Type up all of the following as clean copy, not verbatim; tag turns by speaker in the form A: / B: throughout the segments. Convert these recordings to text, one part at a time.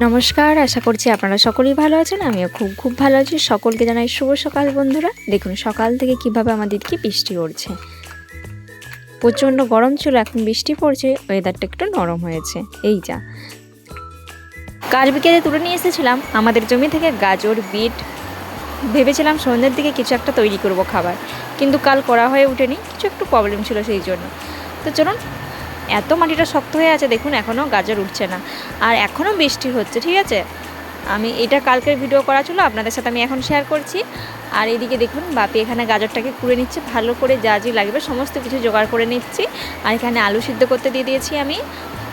A: নমস্কার, আশা করছি আপনারা সকলেই ভালো আছেন। আমিও খুব ভালো আছি। সকলকে জানাই শুভ সকাল বন্ধুরা। দেখুন সকাল থেকে কিভাবে আমাদের দিকে বৃষ্টি পড়ছে। প্রচণ্ড গরম ছিল, এখন বৃষ্টি পড়ছে, ওয়েদারটা একটু নরম হয়েছে। এই যা কাল বিকেলে তুলে নিয়ে এসেছিলাম আমাদের জমি থেকে গাজর, বিট। ভেবেছিলাম সন্ধ্যের দিকে কিছু একটা তৈরি করব খাবার, কিন্তু কাল করা হয়ে ওঠেনি, কিছু একটু প্রবলেম ছিল সেই জন্য। তো চলুন, এত মাটিটা শক্ত হয়ে আছে দেখুন, এখনও গাজর উঠছে না, আর এখনও বৃষ্টি হচ্ছে। ঠিক আছে, আমি এটা কালকের ভিডিও করা ছিল, আপনাদের সাথে আমি এখন শেয়ার করছি। আর এদিকে দেখুন বাপি এখানে গাজরটাকে কুড়ে নিচ্ছে, ভালো করে যা লাগবে সমস্ত কিছু জোগাড় করে নিচ্ছি। আর এখানে আলু সিদ্ধ করতে দিয়ে দিয়েছি আমি,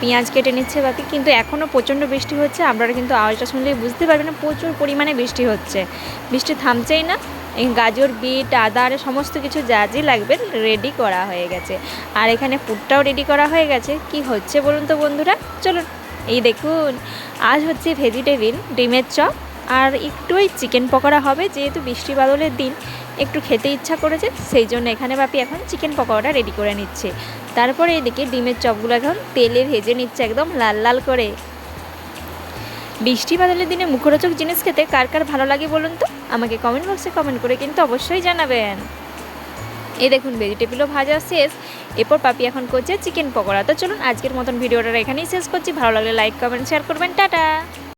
A: পেঁয়াজ কেটে নিচ্ছে বাপি। কিন্তু এখনও প্রচণ্ড বৃষ্টি হচ্ছে, আপনারা কিন্তু আওয়াজটা শুনলেই বুঝতে পারবেন না, প্রচুর পরিমাণে বৃষ্টি হচ্ছে, বৃষ্টি থামছেই না। এই গাজর, বিট, আদা আর সমস্ত কিছু যা লাগবে রেডি করা হয়ে গেছে। আর এখানে পুরটাও রেডি করা হয়ে গেছে। কি হচ্ছে বলুন তো বন্ধুরা, চলুন। এই দেখুন, আজ হচ্ছে ভেজিটেবিল ডিমের চপ, আর একটু ওই চিকেন পকোড়া হবে, যেহেতু বৃষ্টি বাদলের দিন একটু খেতে ইচ্ছা করেছে, সেই জন্য এখানে বাপি এখন চিকেন পকোড়াটা রেডি করে নিচ্ছে। তারপরে এদিকে ডিমের চপগুলো এখন তেলে ভেজে নিচ্ছে একদম লাল লাল করে। বৃষ্টি বাদলের দিনে মুখরোচক জিনিস খেতে কার কার ভালো লাগে বলুন তো, আমাকে কমেন্ট বক্সে কমেন্ট করে কিন্তু অবশ্যই জানাবেন। এই দেখুন ভেজিটেবিলও ভাজা শেষ, এরপর পাপি এখন করছে চিকেন পকোড়া। তো চলুন আজকের মতন ভিডিওটা এখানেই শেষ করছি। ভালো লাগলে লাইক, কমেন্ট, শেয়ার করবেন। টাটা।